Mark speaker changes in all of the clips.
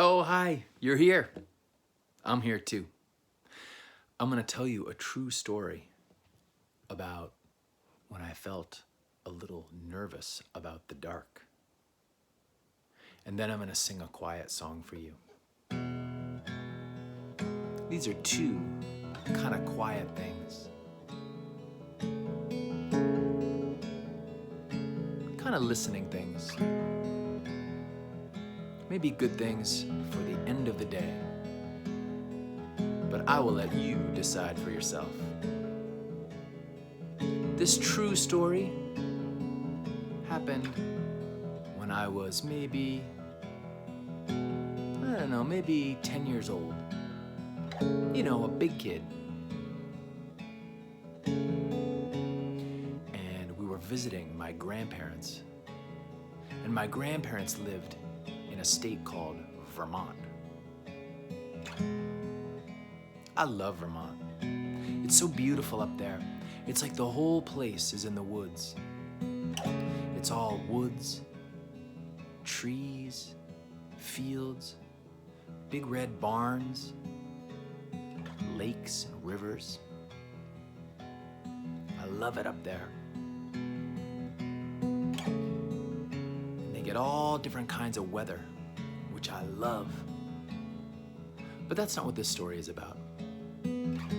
Speaker 1: Oh, hi, you're here. I'm here too. I'm gonna tell you a true story about when I felt a little nervous about the dark. And then I'm gonna sing a quiet song for you. These are two kind of quiet things. Kind of listening things. Maybe good things for the end of the day. But I will let you decide for yourself. This true story happened when I was maybe 10 years old. You know, a big kid. And we were visiting my grandparents. And my grandparents lived in a state called Vermont. I love Vermont. It's so beautiful up there. It's like the whole place is in the woods. It's all woods, trees, fields, big red barns, lakes and rivers. I love it up there. And they get all different kinds of weather, which I love. But that's not what this story is about.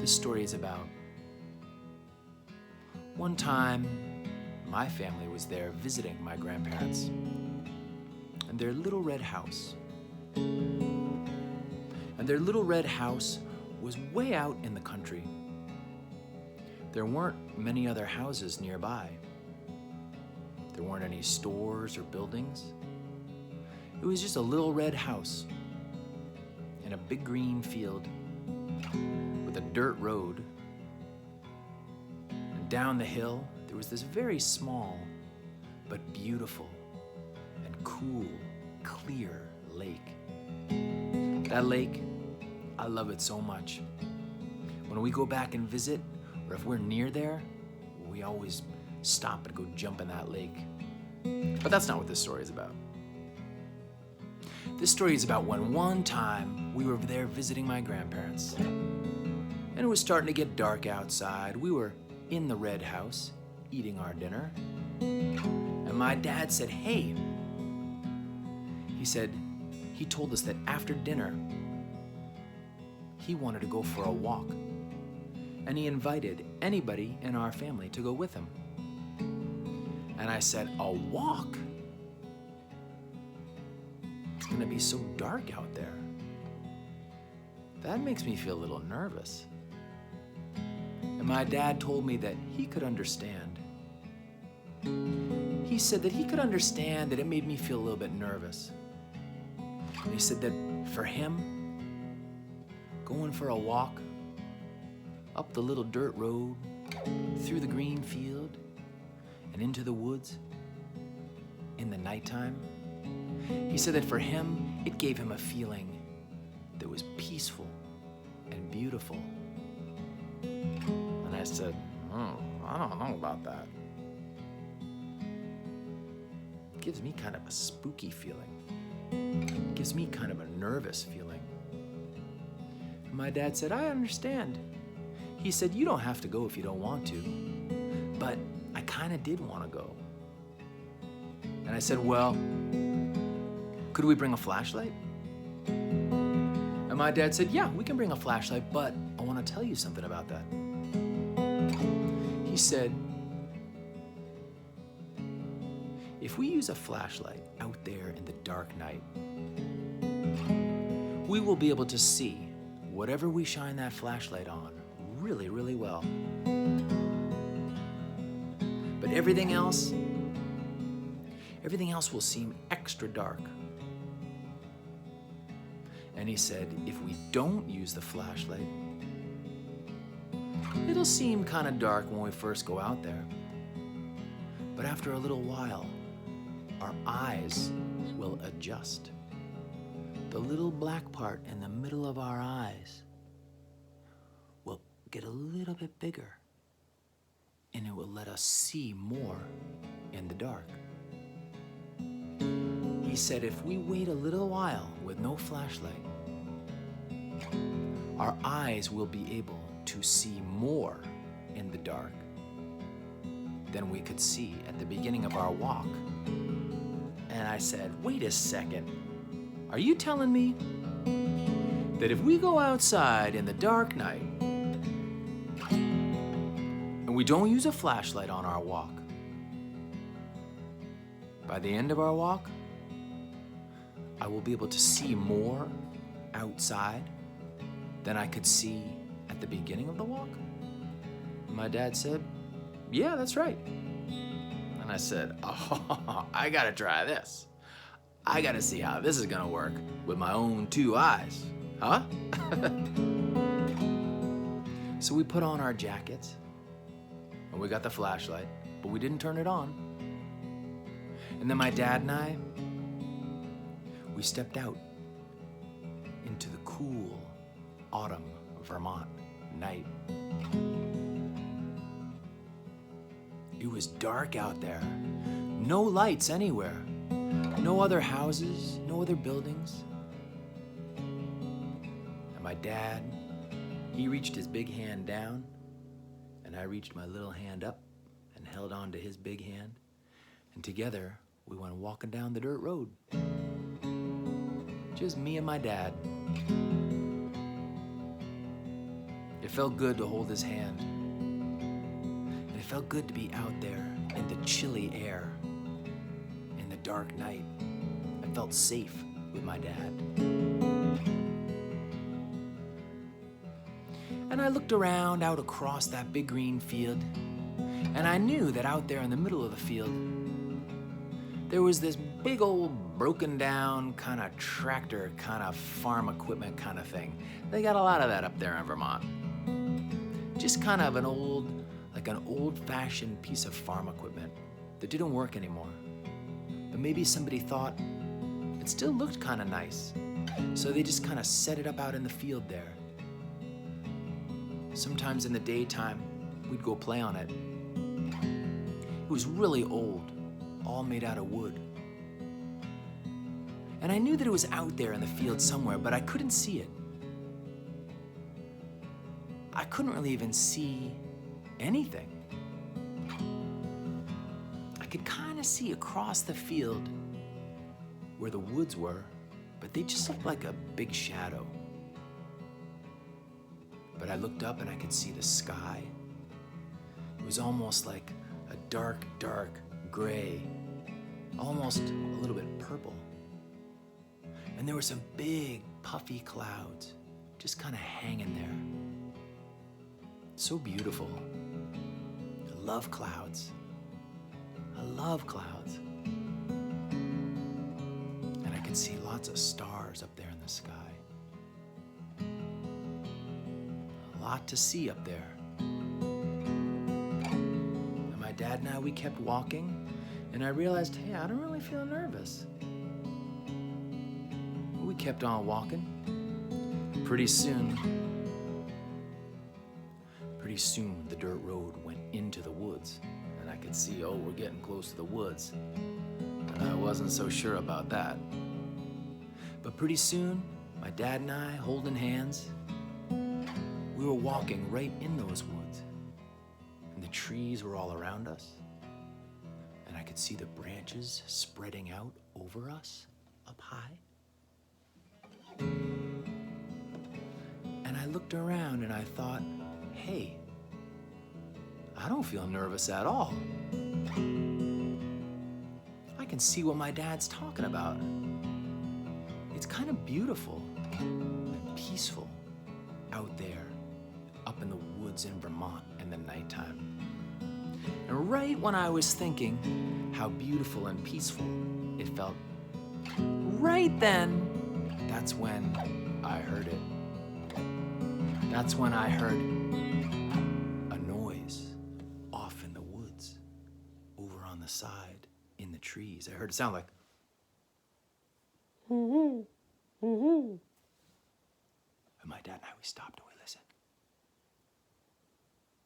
Speaker 1: This story is about one time my family was there visiting my grandparents and their little red house. And their little red house was way out in the country. There weren't many other houses nearby. There weren't any stores or buildings. It was just a little red house in a big green field with a dirt road. And down the hill, there was this very small but beautiful and cool, clear lake. That lake, I love it so much. When we go back and visit, or if we're near there, we always stop and go jump in that lake. But that's not what this story is about. This story is about when one time we were there visiting my grandparents. And it was starting to get dark outside. We were in the red house, eating our dinner. And my dad said, hey, he told us that after dinner, he wanted to go for a walk. And he invited anybody in our family to go with him. And I said, a walk? It's gonna be so dark out there. That makes me feel a little nervous. And my dad told me that he could understand. He said that he could understand that it made me feel a little bit nervous. And he said that for him, going for a walk up the little dirt road, through the green field, and into the woods in the nighttime, he said that for him, it gave him a feeling that was peaceful and beautiful. And I said, I don't know about that. It gives me kind of a spooky feeling. It gives me kind of a nervous feeling. And my dad said, I understand. He said, you don't have to go if you don't want to. But I kind of did want to go. And I said, well, could we bring a flashlight? And my dad said, yeah, we can bring a flashlight, but I want to tell you something about that. He said, if we use a flashlight out there in the dark night, we will be able to see whatever we shine that flashlight on really, really well. But everything else will seem extra dark. And he said, if we don't use the flashlight, it'll seem kind of dark when we first go out there. But after a little while, our eyes will adjust. The little black part in the middle of our eyes will get a little bit bigger, and it will let us see more in the dark. He said if we wait a little while with no flashlight, our eyes will be able to see more in the dark than we could see at the beginning of our walk. And I said, wait a second, are you telling me that if we go outside in the dark night and we don't use a flashlight on our walk, by the end of our walk, I will be able to see more outside than I could see at the beginning of the walk? And my dad said, yeah, that's right. And I said, oh, I gotta try this. I gotta see how this is gonna work with my own 2 eyes, huh? So we put on our jackets and we got the flashlight, but we didn't turn it on. And then my dad and I, we stepped out into the cool autumn Vermont night. It was dark out there, no lights anywhere, no other houses, no other buildings. And my dad, he reached his big hand down, and I reached my little hand up and held on to his big hand. And together, we went walking down the dirt road. Just me and my dad. It felt good to hold his hand. And it felt good to be out there in the chilly air, in the dark night. I felt safe with my dad. And I looked around out across that big green field, and I knew that out there in the middle of the field, there was this big old broken down kind of tractor, kind of farm equipment kind of thing. They got a lot of that up there in Vermont. Just kind of an old-fashioned piece of farm equipment that didn't work anymore. But maybe somebody thought it still looked kind of nice, so they just kind of set it up out in the field there. Sometimes in the daytime, we'd go play on it. It was really old, all made out of wood. And I knew that it was out there in the field somewhere, but I couldn't see it. I couldn't really even see anything. I could kind of see across the field where the woods were, but they just looked like a big shadow. But I looked up and I could see the sky. It was almost like a dark, dark gray, almost a little bit purple. And there were some big, puffy clouds just kind of hanging there. So beautiful. I love clouds. I love clouds. And I could see lots of stars up there in the sky. A lot to see up there. And my dad and I, we kept walking, and I realized, hey, I don't really feel nervous. We kept on walking. Pretty soon, the dirt road went into the woods, and I could see, oh, we're getting close to the woods. And I wasn't so sure about that. But pretty soon, my dad and I, holding hands, we were walking right in those woods. And the trees were all around us. And I could see the branches spreading out over us up high. And I looked around and I thought, hey, I don't feel nervous at all. I can see what my dad's talking about. It's kind of beautiful and peaceful out there up in the woods in Vermont in the nighttime. And right when I was thinking how beautiful and peaceful it felt, right then, that's when I heard it. That's when I heard a noise off in the woods, over on the side, in the trees. I heard it sound like, and my dad and I, we stopped and we listened.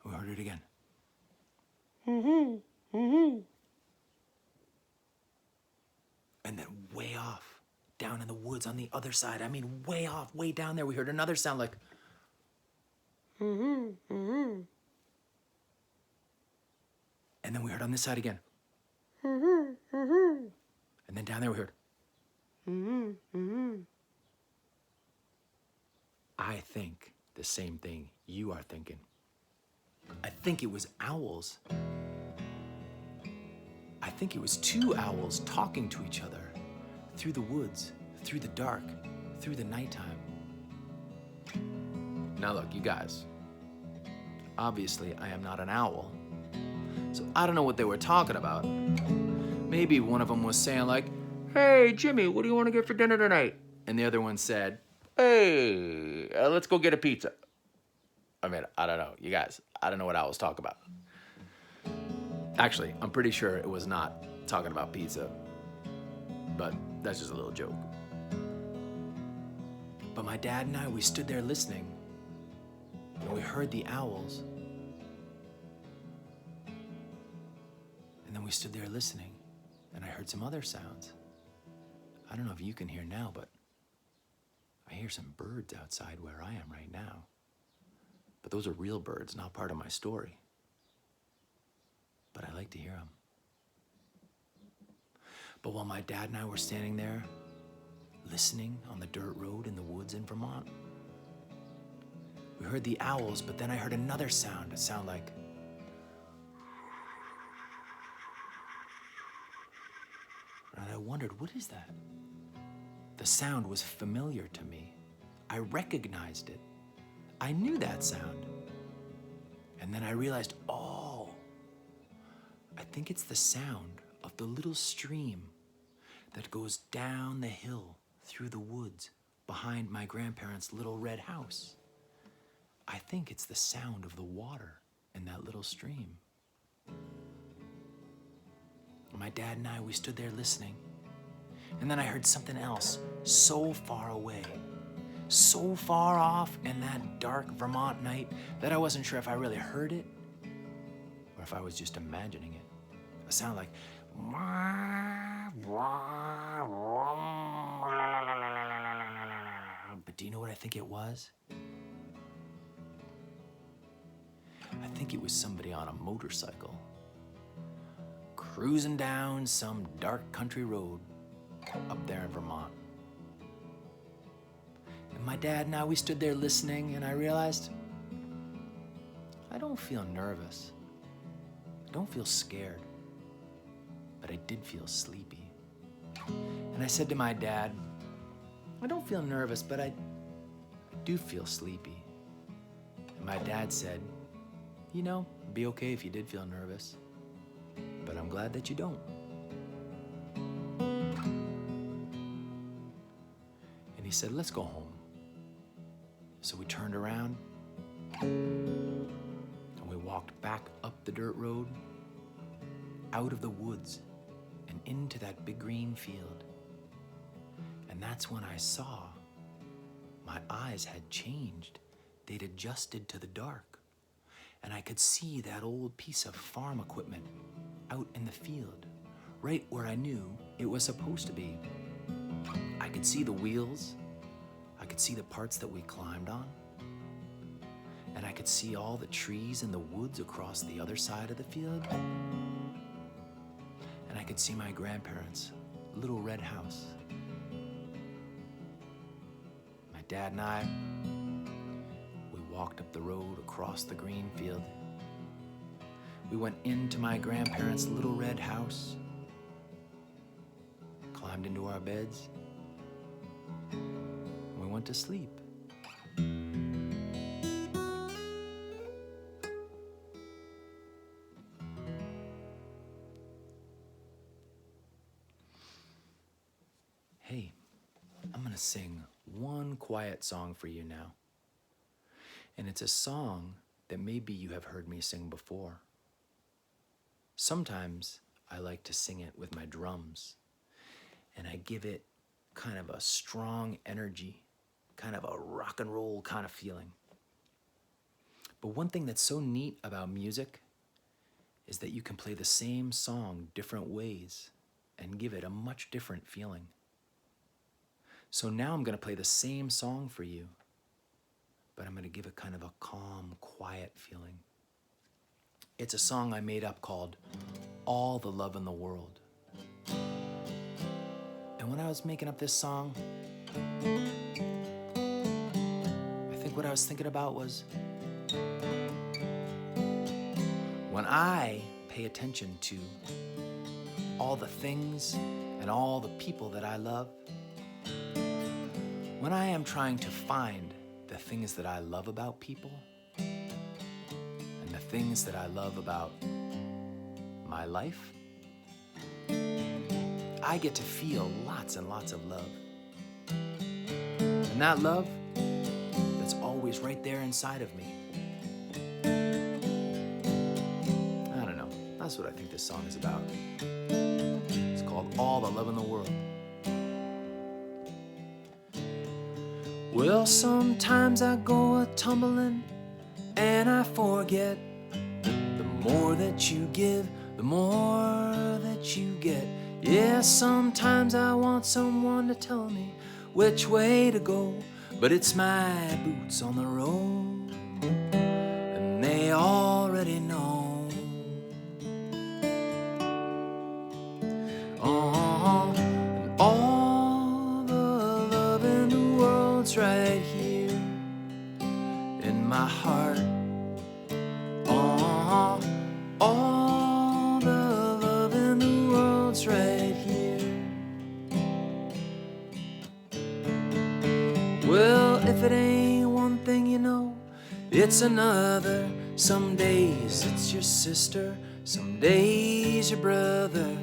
Speaker 1: We heard it again. And then way off, down in the woods on the other side, I mean way off, way down there, we heard another sound like, and then we heard on this side again. And then down there we heard. I think the same thing you are thinking. I think it was owls. I think it was two owls talking to each other through the woods, through the dark, through the nighttime. Now look, you guys, obviously I am not an owl, so I don't know what they were talking about. Maybe one of them was saying like, "Hey, Jimmy, what do you want to get for dinner tonight?" And the other one said, "Hey, let's go get a pizza." I mean, I don't know. You guys, I don't know what owls talk about. Actually, I'm pretty sure it was not talking about pizza, but that's just a little joke. But my dad and I, we stood there listening, and we heard the owls. And then we stood there listening, and I heard some other sounds. I don't know if you can hear now, but I hear some birds outside where I am right now. But those are real birds, not part of my story. But I like to hear them. But while my dad and I were standing there, listening on the dirt road in the woods in Vermont, we heard the owls, but then I heard another sound, a sound like, and I wondered, what is that? The sound was familiar to me. I recognized it. I knew that sound. And then I realized, oh, I think it's the sound of the little stream that goes down the hill through the woods behind my grandparents' little red house. I think it's the sound of the water in that little stream. My dad and I, we stood there listening. And then I heard something else so far away, so far off in that dark Vermont night that I wasn't sure if I really heard it or if I was just imagining it. A sound like, but do you know what I think it was? I think it was somebody on a motorcycle cruising down some dark country road up there in Vermont. And my dad and I, we stood there listening, and I realized I don't feel nervous. I don't feel scared, but I did feel sleepy. And I said to my dad, I don't feel nervous, but I do feel sleepy. And my dad said, you know, it'd be okay if you did feel nervous, but I'm glad that you don't. And he said, let's go home. So we turned around and we walked back up the dirt road, out of the woods and into that big green field. And that's when I saw my eyes had changed. They'd adjusted to the dark. And I could see that old piece of farm equipment out in the field, right where I knew it was supposed to be. I could see the wheels. I could see the parts that we climbed on. And I could see all the trees in the woods across the other side of the field. And I could see my grandparents' little red house. My dad and I, we walked up the road across the green field. We went into my grandparents' little red house, climbed into our beds, and we went to sleep. Hey, I'm gonna sing one quiet song for you now. And it's a song that maybe you have heard me sing before. Sometimes I like to sing it with my drums, and I give it kind of a strong energy, kind of a rock and roll kind of feeling. But one thing that's so neat about music is that you can play the same song different ways. and give it a much different feeling. So now I'm going to play the same song for you, but I'm going to give it kind of a calm, quiet feeling. It's a song I made up called All the Love in the World. And when I was making up this song, I think what I was thinking about was when I pay attention to all the things and all the people that I love, when I am trying to find the things that I love about people and the things that I love about my life, I get to feel lots and lots of love. And that love, that's always right there inside of me. I don't know. That's what I think this song is about. It's called All the Love in the World. Well, sometimes I go a-tumbling and I forget. The more that you give, the more that you get. Yeah, sometimes I want someone to tell me which way to go, but it's my boots on the road, and they already know. And all the love in the world's right here in my heart. All the love in the world's right here. Well, if it ain't one thing you know, it's another. Some days it's your sister, some days your brother.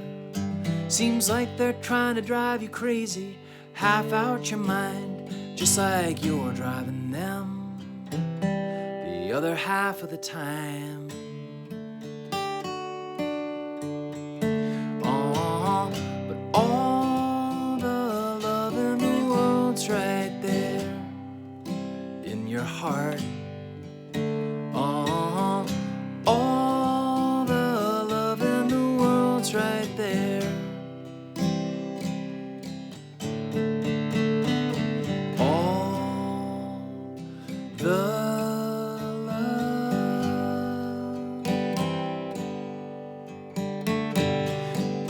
Speaker 1: Seems like they're trying to drive you crazy, half out your mind, just like you're driving them the other half of the time. But all the love in the world's right there in your heart. All the love in the world's right there. All the love.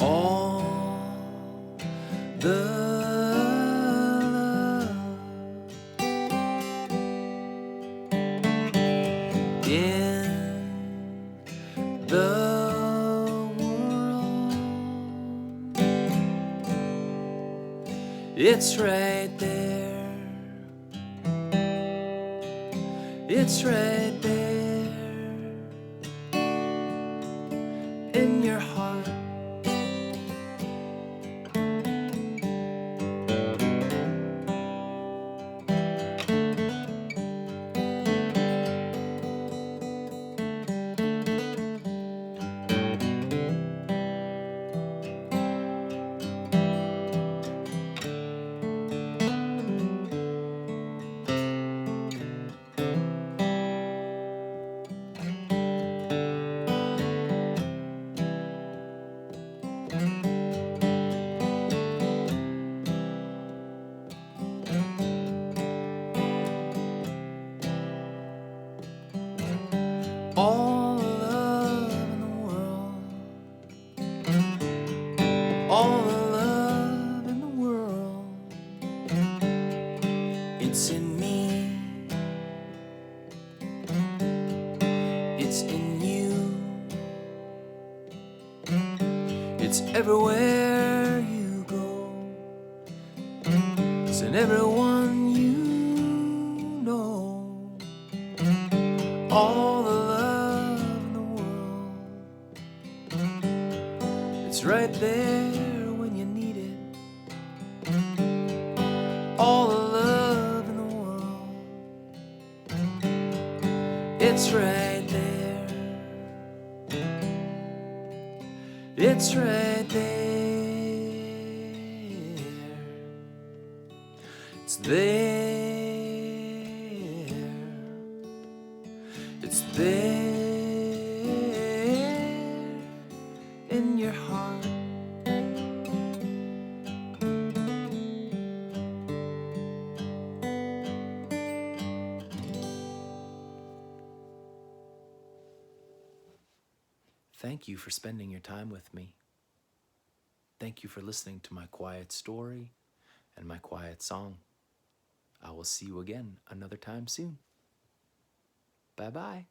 Speaker 1: All the love in the world. It's right there. It's right there in your heart. All the love in the world. All the love in the world. It's in me. It's in you. It's everywhere you go. It's in everyone you know. All the love in the world. It's right there when you need it. All the love in the world. It's right there. It's right there. It's there. It's there in your heart. Thank you for spending your time with me. Thank you for listening to my quiet story and my quiet song. I will see you again another time soon. Bye-bye.